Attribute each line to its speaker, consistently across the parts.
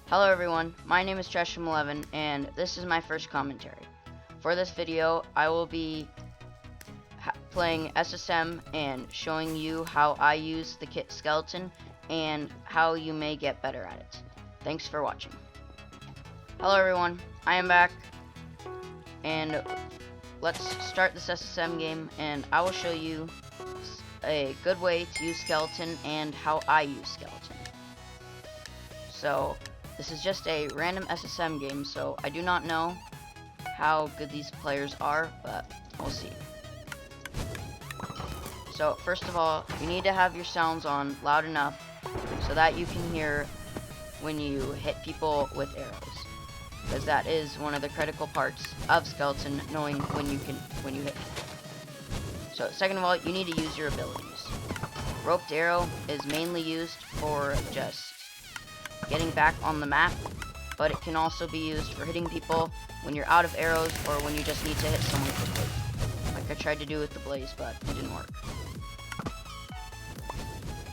Speaker 1: Hello everyone, my name is Tresham11 and this is my first commentary. For this video, I will be playing SSM and showing you how I use the kit skeleton and how you may get better at it. Thanks for watching. Hello everyone, I am back and let's start this SSM game and I will show you a good way to use skeleton and how I use skeleton. So, this is just a random SSM game, so I do not know how good these players are, but we'll see. So, first of all, you need to have your sounds on loud enough so that you can hear when you hit people with arrows, because that is one of the critical parts of skeleton, knowing when you hit people. So, second of all, you need to use your abilities. Roped arrow is mainly used for just getting back on the map, but it can also be used for hitting people when you're out of arrows or when you just need to hit someone quickly. Like I tried to do with the blaze, but it didn't work.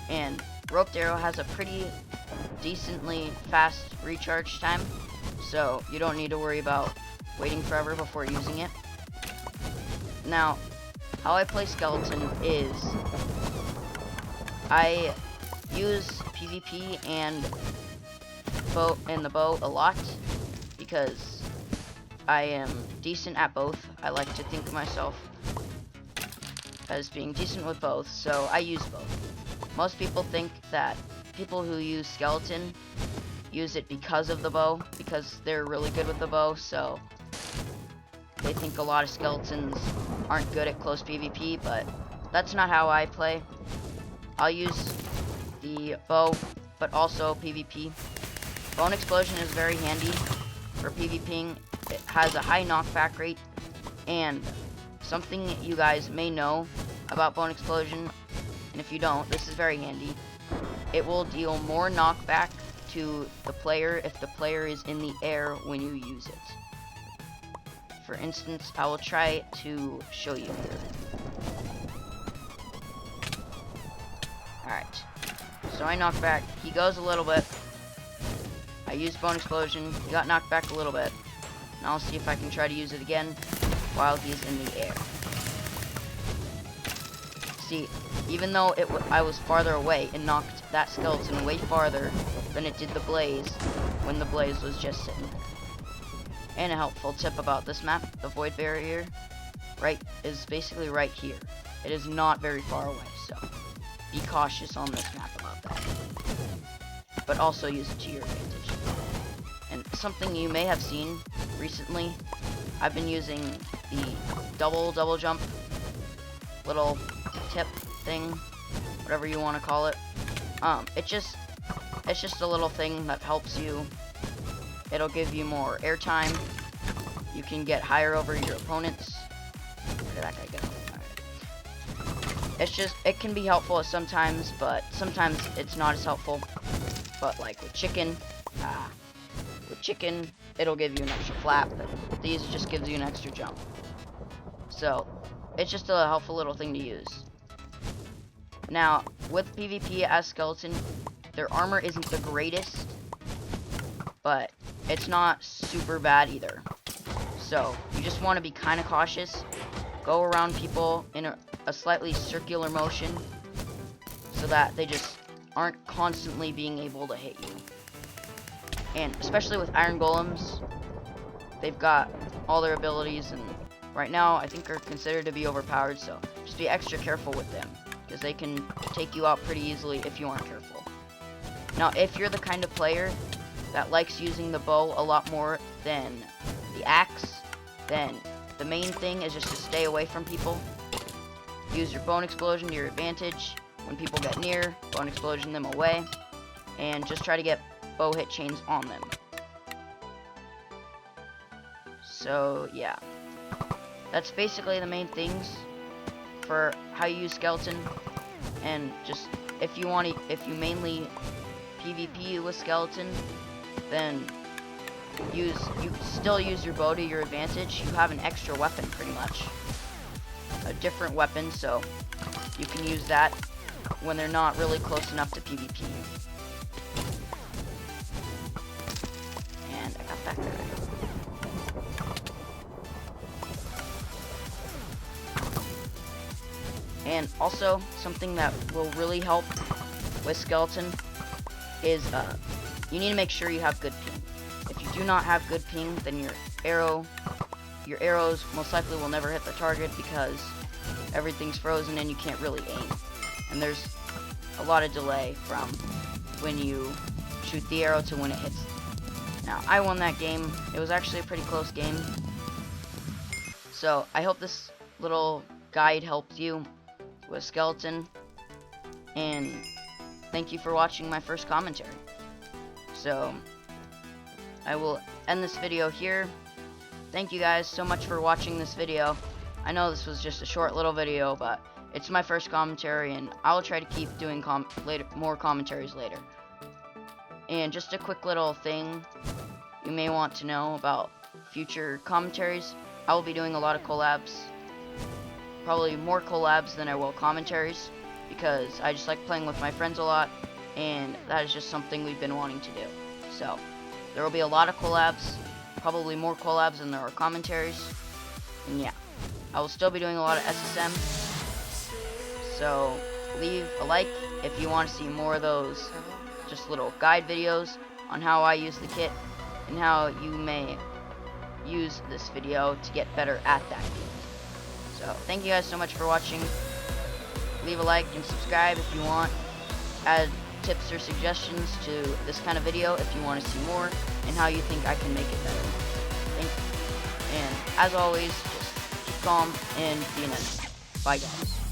Speaker 1: And roped arrow has a pretty decently fast recharge time, so you don't need to worry about waiting forever before using it. Now, how I play skeleton is I use PvP and the bow a lot because I am decent at both. I like to think of myself as being decent with both, so I use both. Most people think that people who use skeleton use it because of the bow, because they're really good with the bow, so they think a lot of skeletons aren't good at close PvP, but that's not how I play. I'll use the bow, but also PvP. Bone explosion is very handy for PvPing. It has a high knockback rate, and something you guys may know about bone explosion, and if you don't, this is very handy. It will deal more knockback to the player if the player is in the air when you use it. For instance, I will try to show you here. Alright, so I knock back. He goes a little bit. I used bone explosion. He got knocked back a little bit. And I'll see if I can try to use it again while he's in the air. See, even though I was farther away, it knocked that skeleton way farther than it did the blaze when the blaze was just sitting there. And a helpful tip about this map, the void barrier, is basically right here. It is not very far away, so be cautious on this map about that. But also use it to your advantage. And something you may have seen recently, I've been using the double jump little tip thing, whatever you want to call it. It's just a little thing that helps you. It'll give you more airtime. You can get higher over your opponents. Where did that guy go? It can be helpful sometimes, but sometimes it's not as helpful. But like with chicken, it'll give you an extra flap, but these just gives you an extra jump. So, it's just a helpful little thing to use. Now, with PvP as skeleton, their armor isn't the greatest, but it's not super bad either. So, you just want to be kind of cautious. Go around people in a slightly circular motion so that they just aren't constantly being able to hit you. And especially with iron golems, they've got all their abilities, and right now I think are considered to be overpowered, so just be extra careful with them, because they can take you out pretty easily if you aren't careful. Now, if you're the kind of player that likes using the bow a lot more than the axe, then the main thing is just to stay away from people. Use your bone explosion to your advantage. When people get near, bone explosion them away, and just try to get bow hit chains on them. So yeah, that's basically the main things for how you use skeleton. And just if you mainly PvP with skeleton, then you still use your bow to your advantage. You have an extra weapon pretty much, a different weapon, so you can use that when they're not really close enough to PvP. Also, something that will really help with skeleton is you need to make sure you have good ping. If you do not have good ping, then your arrows most likely will never hit the target because everything's frozen and you can't really aim. And there's a lot of delay from when you shoot the arrow to when it hits. Now, I won that game. It was actually a pretty close game. So, I hope this little guide helped you with skeleton. And thank you for watching my first commentary. So, I will end this video here. Thank you guys so much for watching this video. I know this was just a short little video, but it's my first commentary, and I'll try to keep doing more commentaries later. And just a quick little thing you may want to know about future commentaries. I will be doing a lot of collabs. Probably more collabs than I will commentaries, because I just like playing with my friends a lot, and that is just something we've been wanting to do. So, there will be a lot of collabs, probably more collabs than there are commentaries, and yeah. I will still be doing a lot of SSM, so leave a like if you want to see more of those just little guide videos on how I use the kit and how you may use this video to get better at that kit. So thank you guys so much for watching. Leave a like and subscribe if you want. Add tips or suggestions to this kind of video if you want to see more and how you think I can make it better. Thank you. And as always, just keep calm and be an enemy. Bye guys.